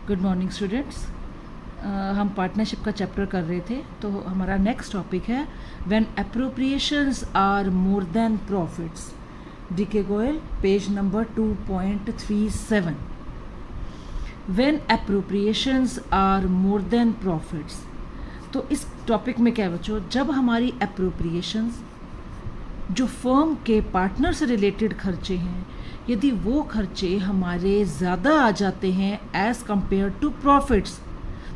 Good morning students. हम partnership का chapter कर रहे थे, तो हमारा नेक्स्ट टॉपिक है when appropriations are more than profits. DK Goyal, page number 2.37। When appropriations are more than profits, तो इस टॉपिक में क्या है बच्चों, जब हमारी अप्रोप्रिएशंस जो फर्म के पार्टनर से रिलेटेड खर्चे हैं, यदि वो खर्चे हमारे ज़्यादा आ जाते हैं एज़ कंपेयर टू प्रॉफिट्स,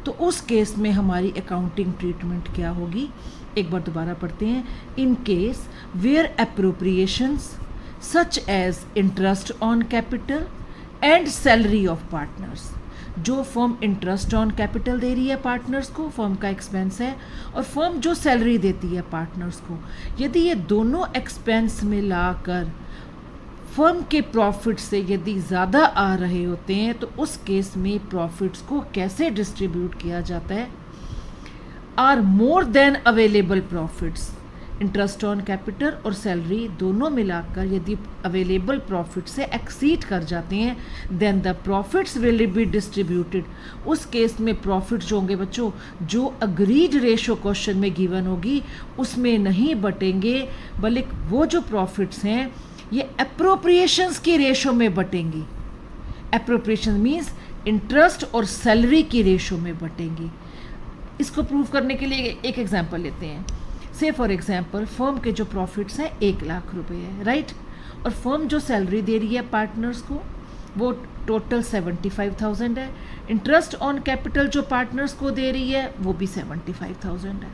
तो उस केस में हमारी अकाउंटिंग ट्रीटमेंट क्या होगी। एक बार दोबारा पढ़ते हैं। In case where appropriations such as interest on capital and salary of partners, जो फर्म इंटरेस्ट ऑन कैपिटल दे रही है पार्टनर्स को, फर्म का एक्सपेंस है, और फर्म जो सैलरी देती है पार्टनर्स को, यदि ये दोनों एक्सपेंस मिलाकर फर्म के प्रॉफिट से यदि ज़्यादा आ रहे होते हैं, तो उस केस में प्रॉफिट्स को कैसे डिस्ट्रीब्यूट किया जाता है। Are more than available profits, interest on capital और सैलरी दोनों मिलाकर यदि अवेलेबल प्रॉफिट से एक्सीड कर जाते हैं, then the profits will be distributed. उस केस में प्रॉफिट्स जो होंगे बच्चों, जो अग्रीड रेशो क्वेश्चन में गिवन होगी उसमें नहीं बटेंगे, बल्कि वो जो प्रॉफिट्स हैं ये अप्रोप्रिएशंस की रेशो में बटेंगी। अप्रोप्रिएशन मीन्स इंटरेस्ट और सैलरी की रेशो में बटेंगी। इसको प्रूव करने के लिए एक एग्जांपल लेते हैं। से फॉर एग्जांपल फर्म के जो प्रॉफिट्स हैं 1 लाख रुपए है, राइट, और फर्म जो सैलरी दे रही है पार्टनर्स को वो टोटल 75,000 है। इंटरेस्ट ऑन कैपिटल जो पार्टनर्स को दे रही है वो भी 75,000 है,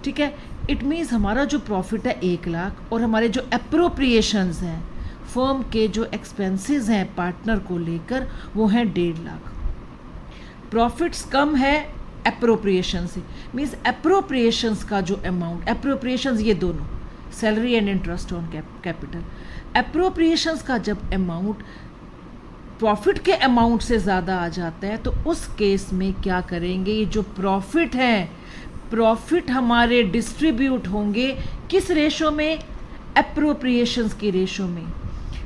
ठीक है। इट मीन्स हमारा जो प्रॉफिट है 1 लाख, और हमारे जो अप्रोप्रिएशंस हैं फर्म के जो एक्सपेंसेस हैं पार्टनर को लेकर वो हैं 1.5 लाख। प्रॉफिट्स कम है अप्रोप्रिएशन से, मीन्स अप्रोप्रिएशंस का जो अमाउंट, अप्रोप्रिएशंस ये दोनों salary and interest on capital, appropriations का जब अमाउंट प्रॉफिट के अमाउंट से ज़्यादा आ जाता है, तो उस केस में क्या करेंगे, ये जो प्रॉफिट हैं प्रॉफिट हमारे डिस्ट्रीब्यूट होंगे किस रेशो में, अप्रोप्रिएशंस की रेशो में।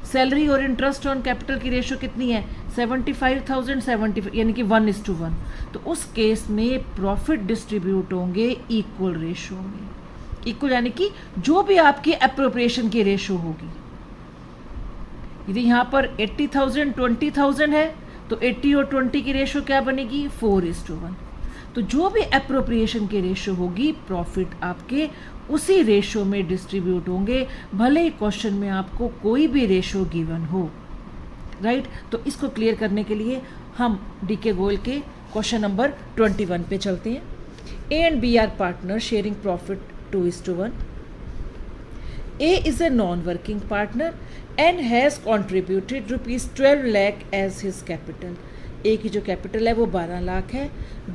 सैलरी और इंटरेस्ट ऑन कैपिटल की रेशो कितनी है, 75,000 75, यानी कि 1:1। तो उस केस में प्रॉफिट डिस्ट्रीब्यूट होंगे इक्वल रेशो में। इक्वल यानी कि जो भी आपकी अप्रोप्रिएशन की रेशो होगी, यदि यहाँ पर 80,000 20,000 है तो 80 और 20 की रेशो क्या बनेगी, 4:1। तो जो भी अप्रोप्रिएशन की रेशो होगी प्रॉफिट आपके उसी रेशो में डिस्ट्रीब्यूट होंगे, भले ही क्वेश्चन में आपको कोई भी रेशो गिवन हो, राइट। तो इसको क्लियर करने के लिए हम डीके गोयल के क्वेश्चन नंबर 21 पे चलते हैं। A and B are partner sharing profit 2:1। A is a non-working partner and has contributed rupees 12 lakh as his capital. A की जो कैपिटल है वो 12 लाख है।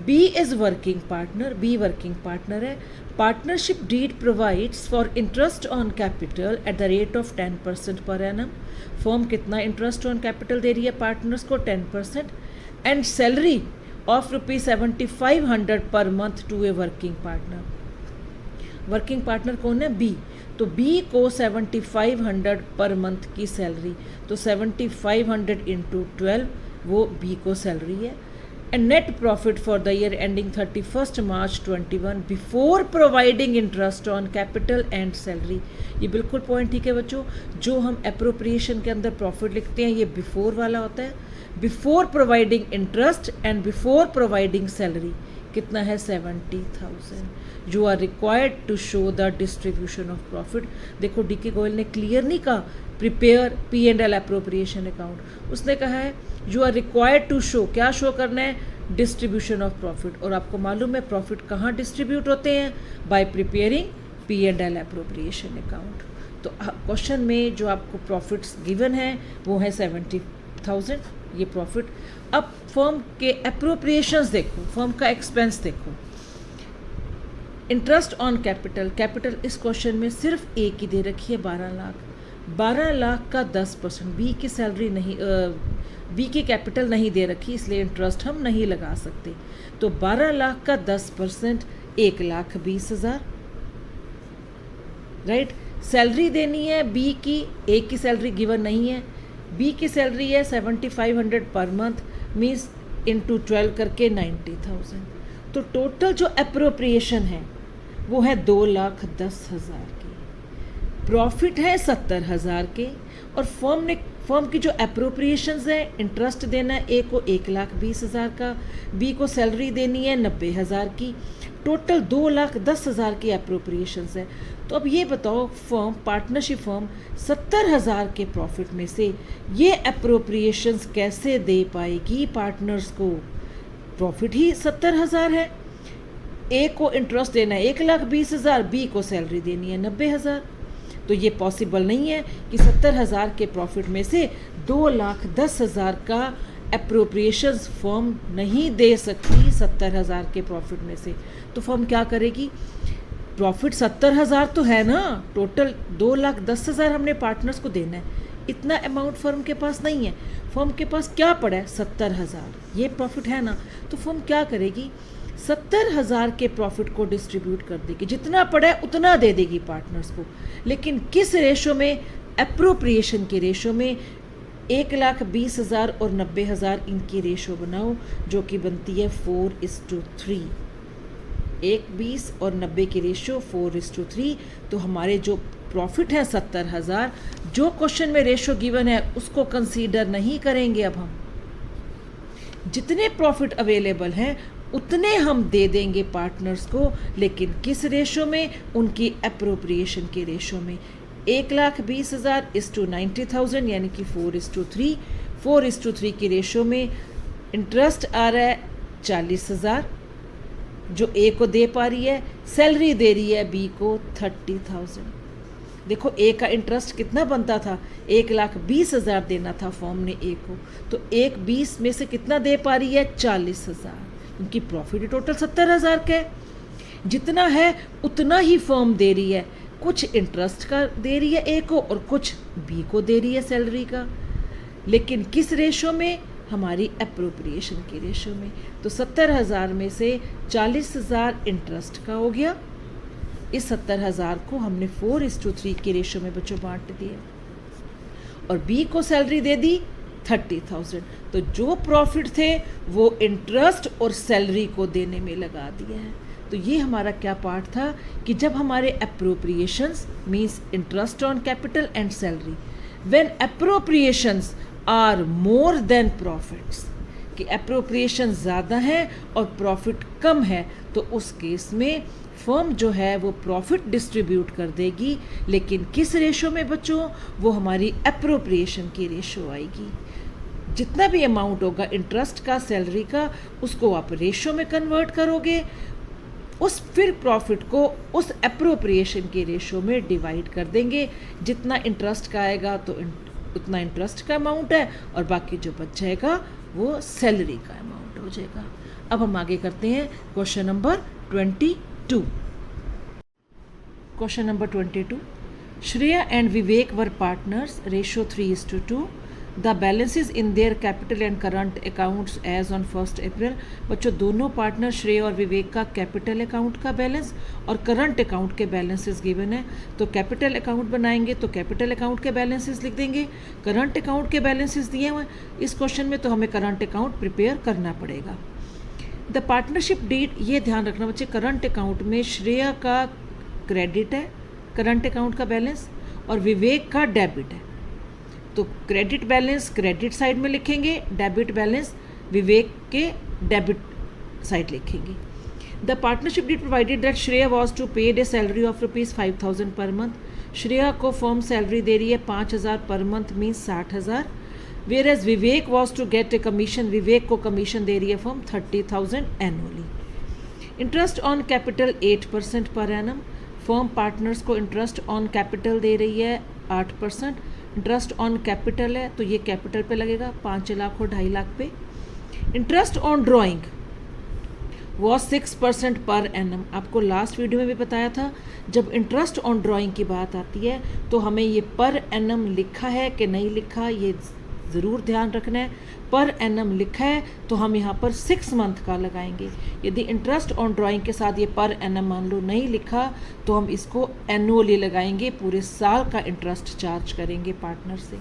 B is working partner, B working partner है। Partnership deed provides for interest on capital at the rate of 10% per annum. Firm कितना interest on capital दे रही है पार्टनर्स को, 10%, and salary of rupees 7,500 per month to a working partner. Working partner कौन है, B, तो B को 7,500 per month की सैलरी, तो 7,500 इंटू 12 वो बी को सैलरी है। And net profit for the year ending 31 March 21 before providing interest on capital and salary. ये बिल्कुल पॉइंट ठीक है बच्चों, जो हम अप्रोप्रिएशन के अंदर प्रॉफिट लिखते हैं ये बिफोर वाला होता है। Before providing interest and before providing salary कितना है, 70,000। You are required to show the distribution of profit. देखो डीके गोयल ने क्लियर नहीं कहा प्रिपेयर P&L अप्रोप्रिएशन अकाउंट, उसने कहा है you are required to show, क्या शो करना है, डिस्ट्रीब्यूशन ऑफ प्रॉफिट। और आपको मालूम है प्रॉफिट कहाँ डिस्ट्रीब्यूट होते हैं, bye preparing P&L appropriation account. तो क्वेश्चन में जो आपको प्रॉफिट्स गिवन है वो है 70,000, ये प्रॉफिट। अब फर्म के अप्रोप्रिएशंस देखो, फर्म का एक्सपेंस देखो। इंटरेस्ट ऑन कैपिटल, कैपिटल इस क्वेश्चन में सिर्फ ए की दे रखी है 12 लाख। 12 लाख का 10%, बी की सैलरी नहीं, बी की कैपिटल नहीं दे रखी, इसलिए इंटरेस्ट हम नहीं लगा सकते। तो 12 लाख का 10% 1,20,000, राइट। सैलरी देनी है बी की, ए की सैलरी गिवन नहीं है, बी की सैलरी है 7,500 पर मंथ, मीन्स इंटू 12 करके 90,000। तो टोटल जो अप्रोप्रिएशन है वो है 2,10,000 की, प्रॉफिट है 70,000 के, और फर्म की जो अप्रोप्रिएशंस है, इंटरेस्ट देना है ए को 1,20,000 का, बी को सैलरी देनी है 90,000 की, टोटल 2,10,000 की अप्रोप्रिएशंस है। तो अब ये बताओ फर्म, पार्टनरशिप फर्म 70,000 के प्रॉफिट में से ये अप्रोप्रिएशंस कैसे दे पाएगी पार्टनर्स को? प्रॉफिट ही 70,000 है, ए को इंटरेस्ट देना है 1,20,000, बी को सैलरी देनी है 90,000। तो ये पॉसिबल नहीं है कि 70,000 के प्रॉफिट में से 2,10,000 का अप्रोप्रिएशंस फर्म नहीं दे सकती 70,000 के प्रॉफिट में से। तो फर्म क्या करेगी? प्रॉफिट 70,000 तो है ना, टोटल 2,10,000 हमने पार्टनर्स को देना है, इतना अमाउंट फर्म के पास नहीं है। फर्म के पास क्या पड़ा है? 70,000, ये प्रॉफिट है ना। तो फर्म क्या करेगी? 70,000 के प्रॉफिट को डिस्ट्रीब्यूट कर देगी, जितना पड़ा है उतना दे देगी पार्टनर्स को। लेकिन किस रेशो में? अप्रोप्रिएशन के रेशो में। 1,20,000 और 90,000 इनकी रेशो बनाओ, जो कि बनती है 4:3। 1,20 और 90 की रेशो 4:3। तो हमारे जो प्रॉफिट है 70,000, जो क्वेश्चन में रेशो गिवन है उसको कंसीडर नहीं करेंगे। अब हम जितने प्रॉफिट अवेलेबल हैं उतने हम दे देंगे पार्टनर्स को, लेकिन किस रेशो में? उनकी अप्रोप्रिएशन के रेशो में। 1,20,000 = 90,000 यानी कि 4:3। 4:3 की रेशो में इंटरेस्ट आ रहा है 40,000 जो ए को दे पा रही है, सैलरी दे रही है बी को 30,000। देखो ए का इंटरेस्ट कितना बनता था? 1,20,000 देना था फर्म ने ए को, तो 1,20 में से कितना दे पा रही है? 40,000। उनकी प्रॉफिट टोटल 70,000 का है। जितना है उतना ही फर्म दे रही है, कुछ इंटरेस्ट का दे रही है ए को और कुछ बी को दे रही है सैलरी का, लेकिन किस रेशो में? हमारी अप्रोप्रिएशन के रेशो में। तो 70,000 में से 40,000 इंटरेस्ट का हो गया। इस 70,000 को हमने 4:3 के रेशो में बच्चों बांट दिया, और बी को सैलरी दे दी 30,000। तो जो प्रॉफिट थे वो इंटरेस्ट और सैलरी को देने में लगा दिया है। तो ये हमारा क्या पार्ट था कि जब हमारे appropriations means interest on capital and salary, when appropriations are more than profits, कि अप्रोप्रिएशन ज़्यादा है और प्रॉफिट कम है, तो उस केस में फर्म जो है वो प्रॉफिट डिस्ट्रीब्यूट कर देगी, लेकिन किस रेशो में बच्चों? वो हमारी अप्रोप्रिएशन की रेशो आएगी। जितना भी अमाउंट होगा इंटरेस्ट का, सैलरी का, उसको आप रेशो में कन्वर्ट करोगे, उस फिर प्रॉफिट को उस अप्रोप्रिएशन के रेशो में डिवाइड कर देंगे। जितना इंटरेस्ट का आएगा तो उतना इंटरेस्ट का अमाउंट है, और बाकी जो बच जाएगा वो सैलरी का अमाउंट हो जाएगा। अब हम आगे करते हैं question number 22। Question number 22, Shreya and Vivek were partners, ratio 3:2। The balances in their capital and current accounts as on 1 April. बच्चों दोनों पार्टनर श्रेया और विवेक का कैपिटल अकाउंट का बैलेंस और करंट अकाउंट के बैलेंसेस गिवन है। तो कैपिटल अकाउंट बनाएंगे तो कैपिटल अकाउंट के बैलेंसेस लिख देंगे, करंट अकाउंट के बैलेंसेस दिए हुए इस क्वेश्चन में, तो हमें करंट अकाउंट प्रिपेयर करना पड़ेगा। द पार्टनरशिप डीड, ये ध्यान रखना बच्चे, करंट अकाउंट में श्रेया का क्रेडिट है करंट अकाउंट का बैलेंस, और विवेक का डेबिट है। तो क्रेडिट बैलेंस क्रेडिट साइड में लिखेंगे, डेबिट बैलेंस विवेक के डेबिट साइड लिखेंगे। The partnership deed provided that Shreya was to paid a salary of ₹5,000 per month. Shreya को फर्म सैलरी दे रही है 5,000 पर month, means 60,000। Where as Vivek was to get a commission, Vivek को commission दे रही है firm 30,000 annually. Interest on capital 8% पर एनम, फर्म पार्टनर्स को इंटरेस्ट ऑन कैपिटल दे रही है 8%। इंटरेस्ट ऑन कैपिटल है तो ये कैपिटल पे लगेगा 5 लाख और 2.5 लाख पे। Interest on drawing was 6% per annum. आपको लास्ट वीडियो में भी बताया था, जब इंटरेस्ट ऑन ड्राइंग की बात आती है तो हमें ये पर एनम लिखा है कि नहीं लिखा, ये ज़रूर ध्यान रखना है। पर एनम लिखा है तो हम यहाँ पर 6 मंथ का लगाएंगे। यदि इंटरेस्ट ऑन ड्राइंग के साथ ये पर एनम मान लो नहीं लिखा तो हम इसको एनुअली लगाएंगे, पूरे साल का इंटरेस्ट चार्ज करेंगे पार्टनर से।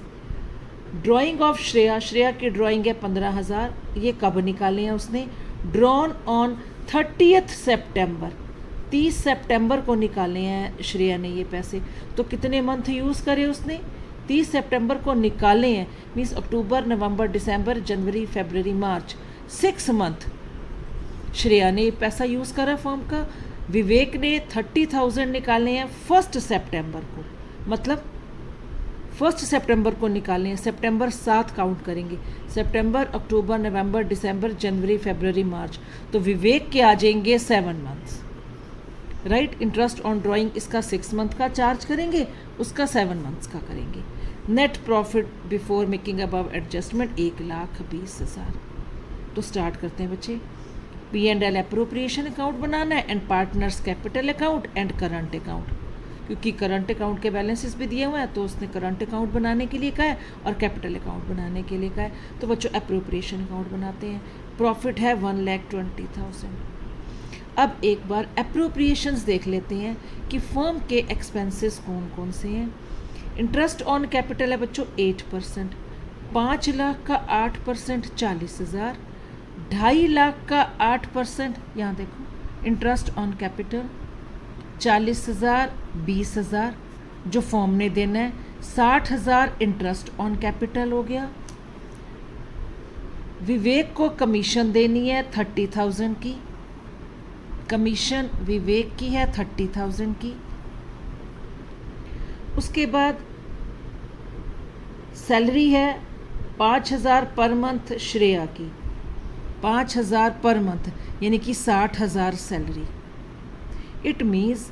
ड्राइंग ऑफ श्रेया, श्रेया की ड्राइंग है 15,000, ये कब निकाले हैं उसने? ड्रॉन ऑन 30 सितंबर, 30 सितंबर को निकाले हैं श्रेया ने ये पैसे। तो कितने मंथ यूज़ करे उसने? 30 सितंबर को निकाले हैं, मीन्स अक्टूबर, नवंबर, दिसंबर, जनवरी, फरवरी, मार्च, 6 मंथ श्रेया ने ये पैसा यूज़ करा फॉर्म का। विवेक ने 30,000 निकाले हैं 1 सितंबर को, मतलब 1 सितंबर को निकाले हैं। सितंबर 7 काउंट करेंगे, सितंबर, अक्टूबर, नवंबर, दिसंबर, जनवरी, फरवरी, मार्च, तो विवेक के आ जाएंगे 7 months, right. Interest on drawing इसका 6 मंथ का चार्ज करेंगे, उसका 7 मंथ्स का करेंगे। Net profit before making above adjustment 1,20,000। तो स्टार्ट करते हैं बच्चे। P&L अप्रोप्रिएशन अकाउंट बनाना है and partners capital account and current account, क्योंकि करंट अकाउंट के बैलेंसेस भी दिए हुए हैं तो उसने करंट अकाउंट बनाने के लिए कहा है और कैपिटल अकाउंट बनाने के लिए कहा है। तो बच्चों अप्रोप्रिएशन अकाउंट बनाते हैं। प्रॉफिट है 1,20,000। अब एक बार अप्रोप्रिएशंस देख लेते हैं कि फर्म के एक्सपेंसेस कौन कौन से हैं। इंटरेस्ट ऑन कैपिटल है बच्चों 8%, 5 लाख का 8% 40,000, 2.5 लाख का 8%, यहाँ देखो इंटरेस्ट ऑन कैपिटल 40,000, 20,000 जो फॉर्म ने देना है, 60,000 इंटरेस्ट ऑन कैपिटल हो गया। विवेक को कमीशन देनी है 30,000 की, कमीशन विवेक की है 30,000 की। उसके बाद सैलरी है 5,000 पर मंथ श्रेया की, 5,000 पर मंथ यानी कि 60,000 सैलरी। इट मीन्स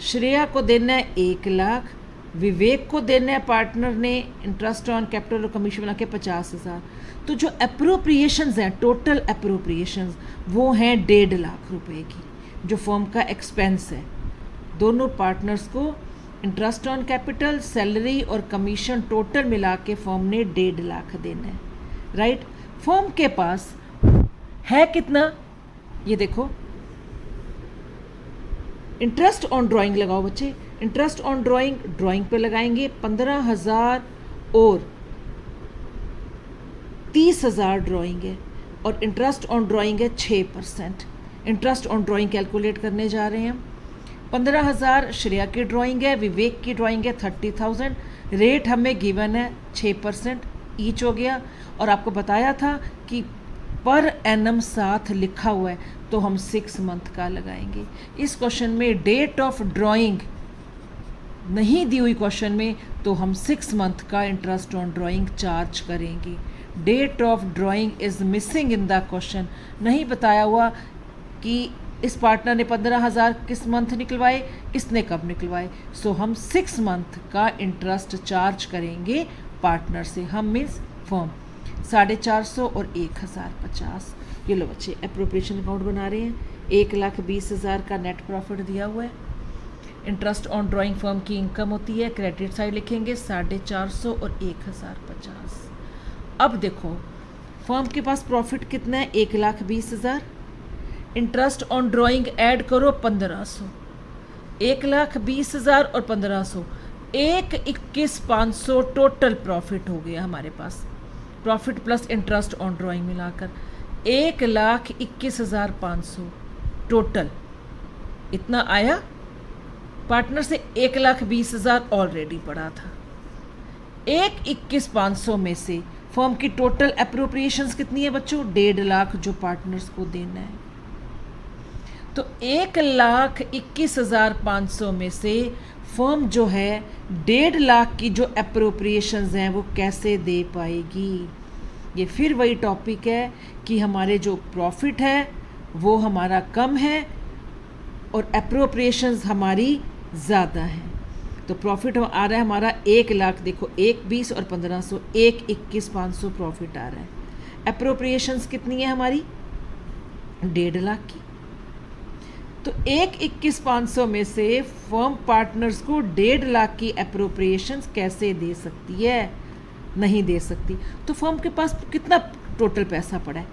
श्रेया को देना है 1 लाख, विवेक को देना है पार्टनर ने इंटरेस्ट ऑन कैपिटल और कमीशन बना के 50,000। तो जो अप्रोप्रिएशंस हैं, टोटल अप्रोप्रिएशंस वो हैं 1.5 लाख रुपए की, जो फर्म का एक्सपेंस है। दोनों पार्टनर्स को इंटरेस्ट ऑन कैपिटल, सैलरी और कमीशन टोटल मिला के फर्म ने 1.5 लाख देना है, राइट। फर्म के पास है कितना, ये देखो। इंटरेस्ट ऑन ड्राइंग लगाओ बच्चे, इंटरेस्ट ऑन ड्राइंग, ड्राइंग पे लगाएंगे 15,000 और 30,000 ड्राइंग है, और इंटरेस्ट ऑन ड्राइंग है 6%। इंटरेस्ट ऑन ड्राइंग कैलकुलेट करने जा रहे हैं हम। 15,000 श्रेया की ड्राइंग है, विवेक की ड्राइंग है 30,000, रेट हमें गिवन है 6% ईच हो गया। और आपको बताया था कि पर एनम साथ लिखा हुआ है तो हम 6 मंथ का लगाएंगे। इस क्वेश्चन में डेट ऑफ ड्राइंग नहीं दी हुई क्वेश्चन में, तो हम 6 मंथ का इंटरेस्ट ऑन ड्राइंग चार्ज करेंगे। Date of drawing is missing in the question, नहीं बताया हुआ कि इस पार्टनर ने 15,000 किस मंथ निकलवाए, इसने कब निकलवाए। सो हम 6 मंथ का इंटरेस्ट चार्ज करेंगे पार्टनर से, हम मीन्स फर्म। 450 और 1,050। ये लो बच्चे अप्रोप्रिएशन अकाउंट बना रहे हैं। 1,20,000 का नेट प्रॉफिट दिया हुआ है। इंटरेस्ट ऑन ड्राइंग फर्म की इनकम होती है, क्रेडिट साइड लिखेंगे 450 और 1,050। अब देखो फर्म के पास प्रॉफिट कितना है, 1,20,000। इंटरेस्ट ऑन ड्राइंग ऐड करो 1,500, 1,20,000 और 1,500, 1,21,500 टोटल प्रॉफिट हो गया हमारे पास। Profit plus interest on drawing मिलाकर 1,21,500 टोटल इतना आया। पार्टनर से 1,20,000 ऑलरेडी पड़ा था। 1,21,500 में से फर्म की टोटल अप्रोप्रिएशंस कितनी है बच्चों, 1.5 लाख जो पार्टनर्स को देना है। तो 1,21,500 में से फर्म जो है 1.5 लाख की जो अप्रोप्रिएशंस हैं वो कैसे दे पाएगी। ये फिर वही टॉपिक है कि हमारे जो प्रॉफिट है वो हमारा कम है और अप्रोप्रिएशंस हमारी ज़्यादा है। तो प्रॉफिट आ रहा है हमारा 1 लाख, देखो 1,20 और 1,500, 1,21,500 प्रॉफिट आ रहा है। अप्रोप्रिएशंस कितनी है हमारी, 1.5 लाख की। तो 1,21,500 में से फर्म पार्टनर्स को 1.5 लाख की अप्रोप्रिएशंस कैसे दे सकती है, नहीं दे सकती। तो फर्म के पास कितना टोटल पैसा पड़ा है,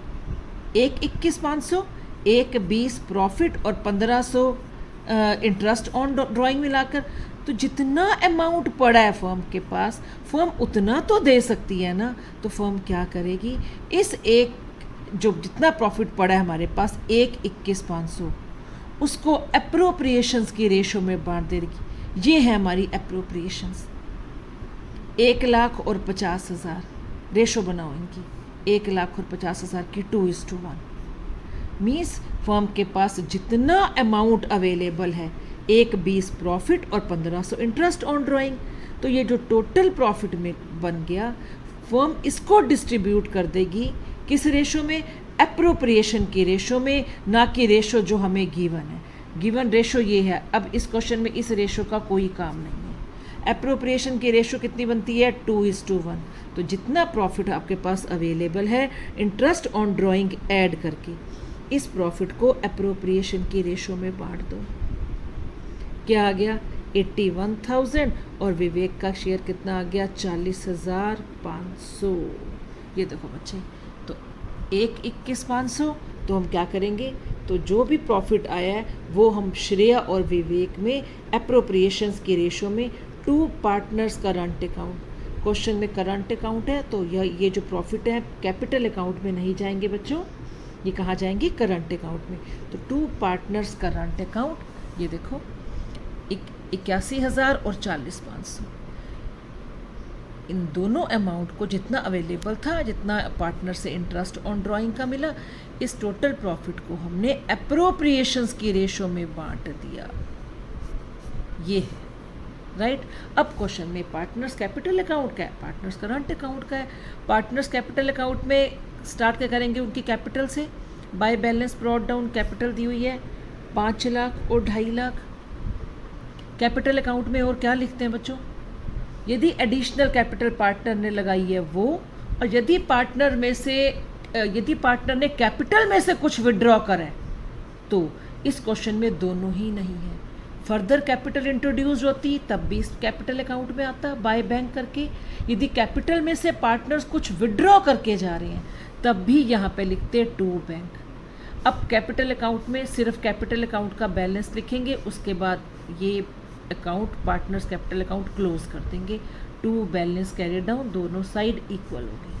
1,21,500, 1,20 प्रॉफिट और 1,500 इंटरेस्ट ऑन ड्राइंग मिलाकर तो जितना अमाउंट पड़ा है फर्म के पास, फर्म उतना तो दे सकती है ना। तो फर्म क्या करेगी, इस एक जो जितना प्रॉफिट पड़ा है हमारे पास 1,21,500, उसको अप्रोप्रिएशंस की रेशो में बांट देगी। ये है हमारी अप्रोप्रिएशंस। 1,50,000 रेशो बनाओ इनकी, 1,50,000 की 2:1 मीन्स फर्म के पास जितना अमाउंट अवेलेबल है, 1,20 प्रॉफिट और 1,500 इंटरेस्ट ऑन ड्राइंग। तो ये जो टोटल प्रॉफिट में बन गया, फर्म इसको डिस्ट्रीब्यूट कर देगी किस रेशो में, अप्रोप्रिएशन की रेशो में, ना कि रेशो जो हमें गिवन है। गिवन रेशो ये है। अब इस क्वेश्चन में इस रेशो का कोई काम नहीं है। अप्रोप्रिएशन की रेशो कितनी बनती है, 2:1। तो जितना प्रॉफिट आपके पास अवेलेबल है, इंटरेस्ट ऑन ड्राइंग ऐड करके इस प्रॉफिट को अप्रोप्रिएशन की रेशो में बांट दो। क्या आ गया, 81,000 और विवेक का शेयर कितना आ गया, 40,500। ये देखो बच्चे, तो 1,21,500। तो हम क्या करेंगे, तो जो भी प्रॉफिट आया है वो हम श्रेया और विवेक में अप्रोप्रिएशंस की रेशो में 2 पार्टनर्स करंट अकाउंट, क्वेश्चन में करंट अकाउंट है तो ये जो प्रॉफिट है कैपिटल अकाउंट में नहीं जाएंगे बच्चों, ये कहाँ जाएंगे, करंट अकाउंट में। तो 2 पार्टनर्स करंट अकाउंट, ये देखो 81,000 और 40,500, इन दोनों अमाउंट को जितना अवेलेबल था, जितना पार्टनर से इंटरेस्ट ऑन ड्राइंग का मिला, इस टोटल प्रॉफिट को हमने अप्रोप्रिएशंस की रेशो में बांट दिया। ये है राइट। अब क्वेश्चन में पार्टनर्स कैपिटल अकाउंट का है, पार्टनर्स करंट अकाउंट का है। पार्टनर्स कैपिटल अकाउंट में स्टार्ट क्या करेंगे, उनकी कैपिटल से। By balance brought down, capital दी हुई है 5 लाख और 2.5 लाख। कैपिटल अकाउंट में और क्या लिखते हैं बच्चों, यदि एडिशनल कैपिटल पार्टनर ने लगाई है वो, और यदि पार्टनर ने कैपिटल में से कुछ विड्रॉ करें, तो इस क्वेश्चन में दोनों ही नहीं है। फर्दर कैपिटल इंट्रोड्यूस होती तब भी इस कैपिटल अकाउंट में आता बाय बैंक करके। यदि कैपिटल में से पार्टनर्स कुछ विड्रॉ करके जा रहे हैं तब भी यहाँ पे लिखते टू बैंक। अब कैपिटल अकाउंट में सिर्फ कैपिटल अकाउंट का बैलेंस लिखेंगे, उसके बाद ये account partners capital account close कर देंगे। 2 बैलेंस कैरी डाउन, दोनों साइड इक्वल होगी।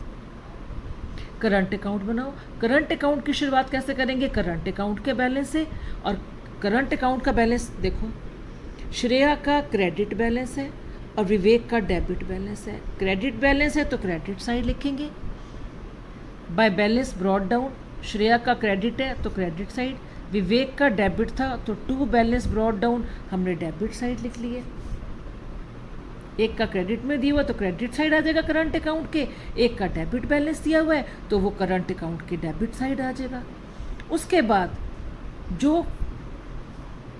करंट अकाउंट बनाओ। करंट अकाउंट की शुरुआत कैसे करेंगे, करंट अकाउंट के बैलेंस से। और करंट अकाउंट का बैलेंस देखो, श्रेया का क्रेडिट बैलेंस है और विवेक का डेबिट बैलेंस है। क्रेडिट बैलेंस है तो क्रेडिट साइड लिखेंगे। Bye balance brought down, Shreya का क्रेडिट है तो क्रेडिट साइड, विवेक का डेबिट था तो 2 बैलेंस ब्रॉट डाउन, हमने डेबिट साइड लिख लिए। एक का क्रेडिट में दिया हुआ तो क्रेडिट साइड आ जाएगा करंट अकाउंट के, एक का डेबिट बैलेंस दिया हुआ है तो वो करंट अकाउंट के डेबिट साइड आ जाएगा। उसके बाद जो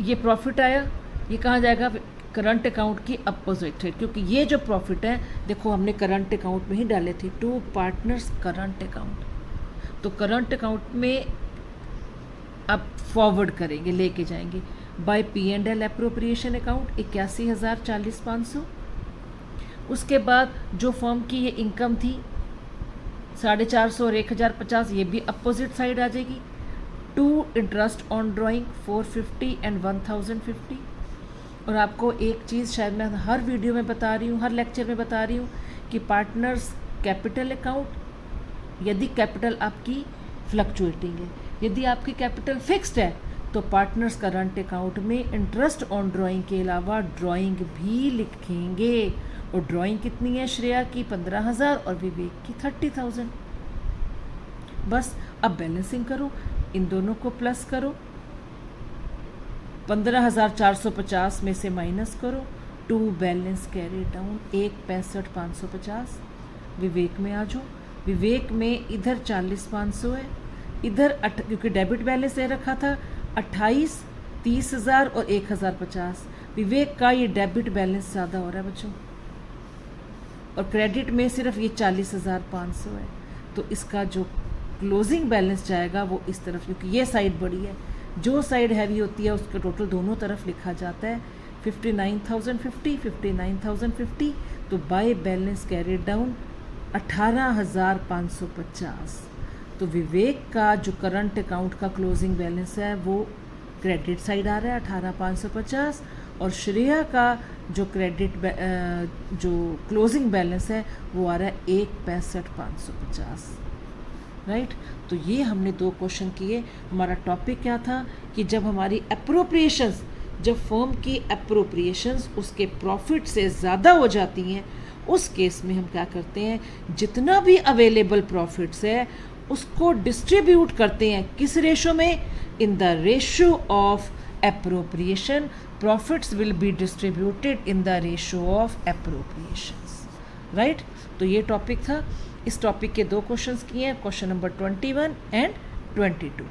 ये प्रॉफिट आया ये कहाँ जाएगा, करंट अकाउंट की अपोजिट साइड, क्योंकि ये जो प्रॉफिट है देखो हमने करंट अकाउंट में ही डाले थे। 2 पार्टनर्स करंट अकाउंट, तो करंट अकाउंट में अब फॉरवर्ड करेंगे, लेके जाएंगे बाय P&L एप्रोप्रिएशन अकाउंट 81,000 40,500। उसके बाद जो फर्म की ये इनकम थी 450 और 1,050, ये भी अपोजिट साइड आ जाएगी। 2 इंटरेस्ट ऑन ड्राइंग 450 एंड 1,050। और आपको एक चीज़ शायद मैं हर वीडियो में बता रही हूँ, हर लेक्चर में बता रही हूँ कि पार्टनर्स कैपिटल अकाउंट, यदि कैपिटल आपकी फ्लक्चुएटिंग है, यदि आपकी कैपिटल फिक्स्ड है तो पार्टनर्स करंट अकाउंट में इंटरेस्ट ऑन ड्राइंग के अलावा ड्राइंग भी लिखेंगे। और ड्राइंग कितनी है, श्रेया की 15,000 और विवेक की 30,000। बस अब बैलेंसिंग करो, इन दोनों को प्लस करो, 15,450 में से माइनस करो, 2 बैलेंस कैरी डाउन 1,65,550। विवेक में आ जाओ, विवेक में इधर 40,500 है, इधर क्योंकि डेबिट बैलेंस दे रखा था 28, 30,000 और 1,050। विवेक का ये डेबिट बैलेंस ज़्यादा हो रहा है बच्चों, और क्रेडिट में सिर्फ ये 40,500 है। तो इसका जो क्लोजिंग बैलेंस जाएगा वो इस तरफ, क्योंकि ये साइड बड़ी है, जो साइड हैवी होती है उसका टोटल दोनों तरफ लिखा जाता है। 59,050 59,050। तो बाय बैलेंस कैरी डाउन 18,550। तो विवेक का जो करंट अकाउंट का क्लोजिंग बैलेंस है वो क्रेडिट साइड आ रहा है 18,550, और श्रेया का जो क्रेडिट जो क्लोजिंग बैलेंस है वो आ रहा है 1,65,550, राइट। तो ये हमने 2 क्वेश्चन किए। हमारा टॉपिक क्या था कि जब हमारी अप्रोप्रिएशंस, जब फर्म की अप्रोप्रिएशंस उसके प्रॉफिट से ज़्यादा हो जाती हैं, उस केस में हम क्या करते हैं, जितना भी अवेलेबल प्रॉफिट्स है उसको डिस्ट्रीब्यूट करते हैं। किस रेशो में? In the ratio of appropriation. Profits will be distributed in the ratio of appropriations, right? तो ये टॉपिक था। इस टॉपिक के 2 क्वेश्चंस किए हैं, क्वेश्चन नंबर 21 एंड 22।